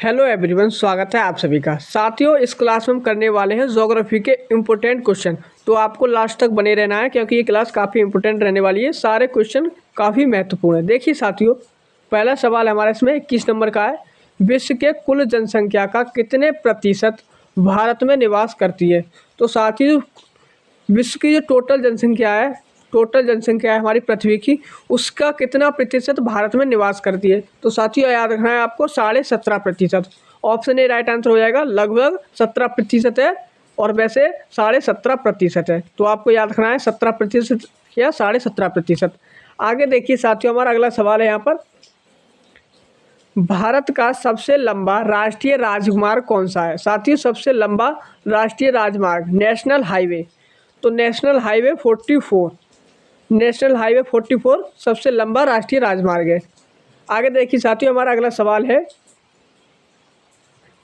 Hello everyone, स्वागत है आप सभी का। साथियों, इस क्लास में हम करने वाले हैं ज्योग्राफी के इम्पोर्टेंट क्वेश्चन। तो आपको लास्ट तक बने रहना है क्योंकि ये क्लास काफ़ी इंपॉर्टेंट रहने वाली है। सारे क्वेश्चन काफ़ी महत्वपूर्ण है। देखिए साथियों, पहला सवाल हमारा इसमें 21 नंबर का है। विश्व के कुल जनसंख्या का कितने प्रतिशत भारत में निवास करती है? तो साथियों, विश्व की जो टोटल जनसंख्या है हमारी पृथ्वी की, उसका कितना प्रतिशत भारत में निवास करती है? तो साथियों, याद रखना है आपको 17.5%। ऑप्शन ए राइट आंसर हो जाएगा। लगभग 17% है और वैसे 17.5% है। तो आपको याद रखना है 17% या 17.5%। आगे देखिए साथियों, हमारा अगला सवाल है यहाँ पर, भारत का सबसे लंबा राष्ट्रीय राजमार्ग कौन सा है? साथियों, सबसे लंबा राष्ट्रीय राजमार्ग नेशनल हाईवे, तो नेशनल हाईवे 44 सबसे लंबा राष्ट्रीय राजमार्ग है। आगे देखिए साथियों, हमारा अगला सवाल है,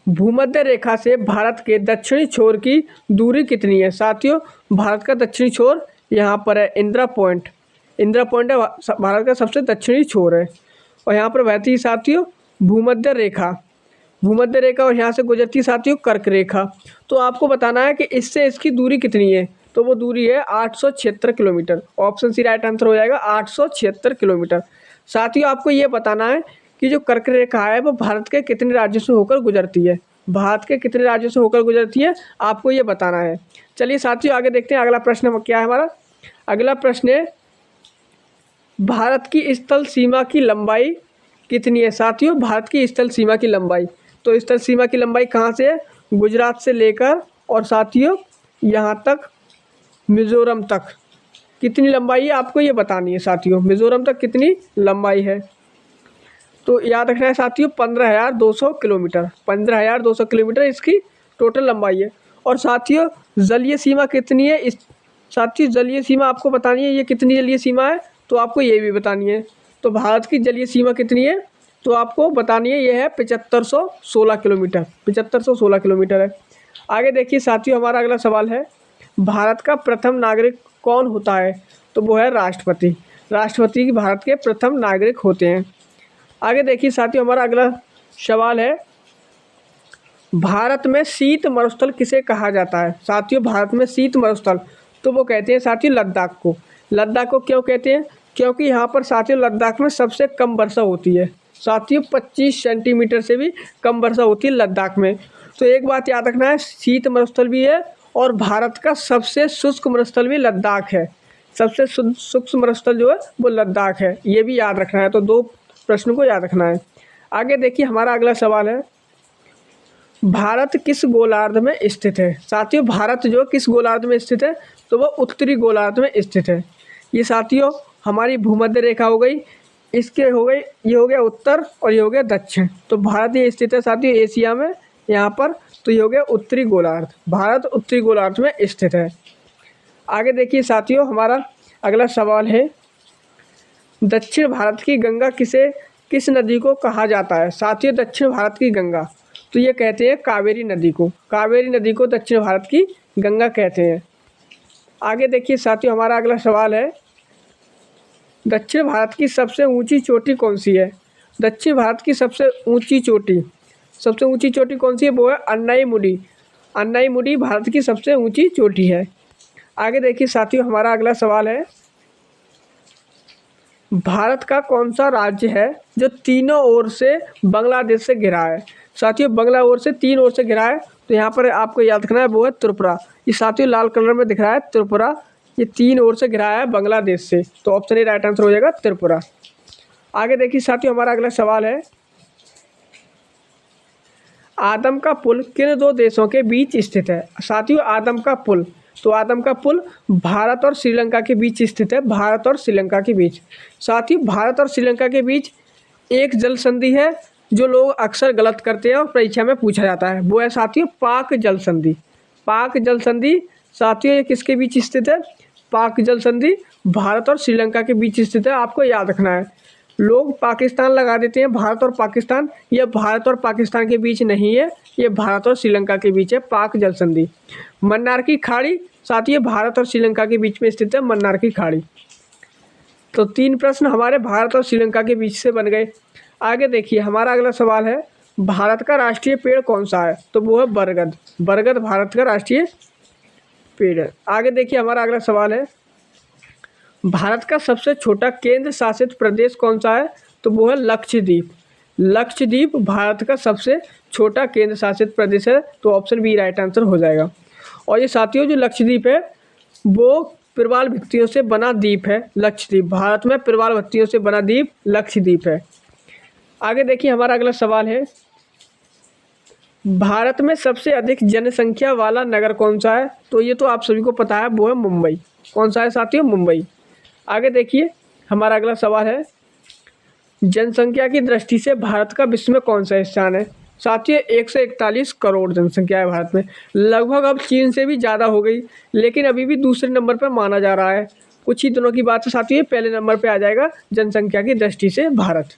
भूमध्य रेखा से भारत के दक्षिणी छोर की दूरी कितनी है? साथियों, भारत का दक्षिणी छोर यहाँ पर है इंदिरा पॉइंट है, भारत का सबसे दक्षिणी छोर है। और यहाँ पर बहती है साथियों भूमध्य रेखा और यहाँ से गुजरती साथियों कर्क रेखा। तो आपको बताना है कि इससे इसकी दूरी कितनी है। तो वो दूरी है 876 kilometre. Option C right answer हो जाएगा, 876 किलोमीटर। साथियों, आपको ये बताना है कि जो कर्क रेखा है वो भारत के कितने राज्यों से होकर गुजरती है। आपको ये बताना है। चलिए साथियों, आगे देखते हैं अगला प्रश्न क्या है हमारा। अगला प्रश्न है, भारत की स्थल सीमा की लंबाई कितनी है? साथियों, भारत की स्थल सीमा की लंबाई, तो स्थल सीमा की लंबाई कहाँ से है? गुजरात से लेकर और साथियों यहाँ तक मिज़ोरम तक कितनी लंबाई है आपको ये बतानी है। साथियों, मिज़ोरम तक कितनी लंबाई है? तो याद रखना है साथियों 15,200 किलोमीटर। 15,200 किलोमीटर इसकी टोटल लंबाई है। और साथियों, जलीय सीमा कितनी है? साथियों, जलीय सीमा आपको बतानी है, ये कितनी जलीय सीमा है तो आपको ये भी बतानी है। तो भारत की जलीय सीमा कितनी है तो आपको बतानी है, ये है 7516 किलोमीटर। 7516 किलोमीटर है। आगे देखिए साथियों, हमारा अगला सवाल है, भारत का प्रथम नागरिक कौन होता है? तो वो है राष्ट्रपति। राष्ट्रपति भारत के प्रथम नागरिक होते हैं। आगे देखिए साथियों, हमारा अगला सवाल है, भारत में शीत मरुस्थल किसे कहा जाता है? साथियों, भारत में शीत मरुस्थल तो वो कहते हैं साथियों लद्दाख को। लद्दाख को क्यों कहते हैं? क्योंकि यहाँ पर साथियों लद्दाख में सबसे कम वर्षा होती है। साथियों, 25 सेंटीमीटर से भी कम वर्षा होती है लद्दाख में। तो एक बात याद रखना है, शीत मरुस्थल भी है और भारत का सबसे शुष्क मरुस्थल भी लद्दाख है। सबसे शुष्क मरुस्थल जो है वो लद्दाख है, ये भी याद रखना है। तो दो प्रश्न को याद रखना है। आगे देखिए, हमारा अगला सवाल है, भारत किस गोलार्ध में स्थित है? साथियों, भारत जो किस गोलार्ध में स्थित है तो वह उत्तरी गोलार्ध में स्थित है। ये साथियों हमारी भूमध्य रेखा हो गई, इसके हो गई, ये हो गया उत्तर और ये हो गया दक्षिण। तो भारत ये स्थित है साथियों एशिया में यहाँ पर। तो ये हो गया उत्तरी गोलार्ध, भारत उत्तरी गोलार्ध में स्थित है। आगे देखिए साथियों, हमारा अगला सवाल है, दक्षिण भारत की गंगा किस नदी को कहा जाता है? साथियों, दक्षिण भारत की गंगा तो ये कहते हैं कावेरी नदी को। कावेरी नदी को दक्षिण भारत की गंगा कहते हैं। आगे देखिए साथियों, हमारा अगला सवाल है, दक्षिण भारत की सबसे ऊंची चोटी कौन सी है? दक्षिण भारत की सबसे ऊंची चोटी कौन सी है? वो है अन्नाईमुडी भारत की सबसे ऊंची चोटी है। आगे देखिए साथियों, हमारा अगला सवाल है, भारत का कौन सा राज्य है जो तीनों ओर से बांग्लादेश से घिरा है? साथियों, तीन ओर से घिरा है। तो यहाँ पर आपको याद रखना है वो है त्रिपुरा। ये साथियों लाल कलर में दिख रहा है त्रिपुरा, ये तीन ओर से घिरा है बांग्लादेश से। तो ऑप्शन ए राइट आंसर हो जाएगा त्रिपुरा। आगे देखिए साथियों, हमारा अगला सवाल है, आदम का पुल किन दो देशों के बीच स्थित है? साथियों, आदम का पुल भारत और श्रीलंका के बीच स्थित है। भारत और श्रीलंका के बीच। साथियों, भारत और श्रीलंका के बीच एक जल संधि है जो लोग अक्सर गलत करते हैं और परीक्षा में पूछा जाता है, वो है साथियों पाक जल संधि। साथियों, ये किसके बीच स्थित है? पाक जल संधि भारत और श्रीलंका के बीच स्थित है। आपको याद रखना है, लोग पाकिस्तान लगा देते हैं, भारत और पाकिस्तान, ये भारत और पाकिस्तान के बीच नहीं है, ये भारत और श्रीलंका के बीच है पाक जल संधि। मन्नार की खाड़ी साथियों भारत और श्रीलंका के बीच में स्थित है, मन्नार की खाड़ी। तो 3 प्रश्न हमारे भारत और श्रीलंका के बीच से बन गए। आगे देखिए, हमारा अगला सवाल है, भारत का राष्ट्रीय पेड़ कौन सा है? तो वो है बरगद। बरगद भारत का राष्ट्रीय पेड़ है। आगे देखिए हमारा अगला सवाल है, भारत का सबसे छोटा केंद्र शासित प्रदेश कौन सा है? तो वो है लक्षद्वीप। लक्षद्वीप भारत का सबसे छोटा केंद्र शासित प्रदेश है। तो ऑप्शन बी राइट आंसर हो जाएगा। और ये साथियों जो लक्षद्वीप है वो प्रवाल भित्तियों से बना द्वीप है। लक्षद्वीप भारत में प्रवाल भित्तियों से बना द्वीप लक्षद्वीप है। आगे देखिए हमारा अगला सवाल है, भारत में सबसे अधिक जनसंख्या वाला नगर कौन सा है? तो ये तो आप सभी को पता है, वो है मुंबई। कौन सा है साथियों? मुंबई। आगे देखिए हमारा अगला सवाल है, जनसंख्या की दृष्टि से भारत का विश्व में कौन सा स्थान है? साथियों 141 करोड़ जनसंख्या है भारत में। लगभग अब चीन से भी ज़्यादा हो गई, लेकिन अभी भी दूसरे नंबर पर माना जा रहा है। कुछ ही दिनों की बात है साथियों, पहले नंबर पर आ जाएगा जनसंख्या की दृष्टि से भारत।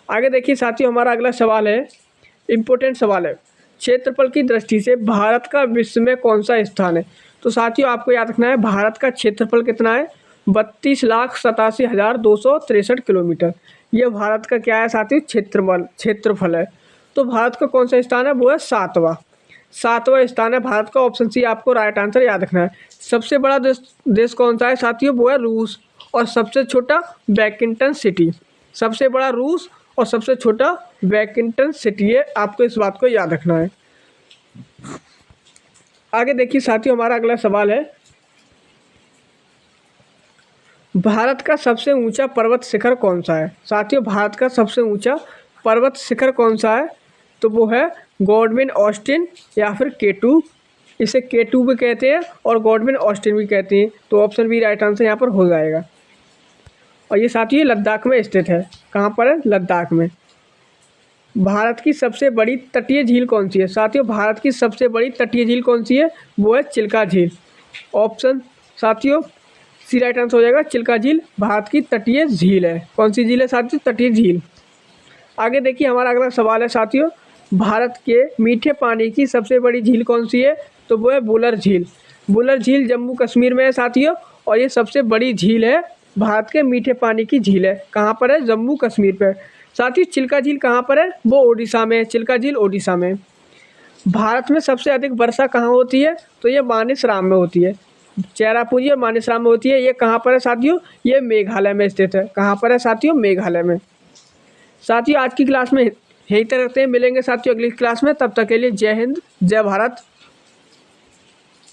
आगे देखिए साथियों हमारा अगला सवाल है, इम्पोर्टेंट सवाल है, क्षेत्रफल की दृष्टि से भारत का विश्व में कौन सा स्थान है? तो साथियों आपको याद रखना है, भारत का क्षेत्रफल कितना है? 32,87,263 किलोमीटर। यह भारत का क्या है साथियों? क्षेत्रफल है। तो भारत का कौन सा स्थान है? वो है सातवां स्थान है भारत का। ऑप्शन सी आपको राइट आंसर याद रखना है। सबसे बड़ा देश कौन सा है साथियों? वो है रूस। और सबसे छोटा वैशिंगटन सिटी। सबसे बड़ा रूस और सबसे छोटा वैशिंगटन सिटी है। आपको इस बात को याद रखना है। आगे देखिए साथियों हमारा अगला सवाल है, भारत का सबसे ऊंचा पर्वत शिखर कौन सा है? साथियों भारत का सबसे ऊंचा पर्वत शिखर कौन सा है? तो वो है गॉडविन ऑस्टिन या फिर K2। इसे K2 भी कहते हैं और गॉडविन ऑस्टिन भी कहते हैं। तो ऑप्शन बी राइट आंसर यहाँ पर हो जाएगा। और ये साथियों लद्दाख में स्थित है। कहाँ पर है? लद्दाख में। भारत की सबसे बड़ी तटीय झील कौन सी है? साथियों भारत की सबसे बड़ी तटीय झील कौन सी है? वो है चिल्का झील। ऑप्शन साथियों सी राइट आंसर हो जाएगा। चिल्का झील भारत की तटीय झील है। कौन सी झील है साथियों? तटीय झील। आगे देखिए हमारा अगला सवाल है साथियों, भारत के मीठे पानी की सबसे बड़ी झील कौन सी है? तो वो है बुलर झील। बुलर झील जम्मू कश्मीर में है साथियों, और ये सबसे बड़ी झील है, भारत के मीठे पानी की झील है। कहाँ पर है? जम्मू कश्मीर पर। साथियों चिल्का झील कहाँ पर है? वो ओडिशा में है। चिल्का झील ओडिशा में। भारत में सबसे अधिक वर्षा कहाँ होती है? तो ये मानेसराम में होती है। चेरापूंजी और मानेसराम में होती है। ये कहाँ पर है साथियों? ये मेघालय में स्थित है। कहाँ पर है साथियों? मेघालय में। साथियों आज की क्लास में यही तक रखते हैं। मिलेंगे साथियों अगली क्लास में। तब तक के लिए जय हिंद, जय भारत।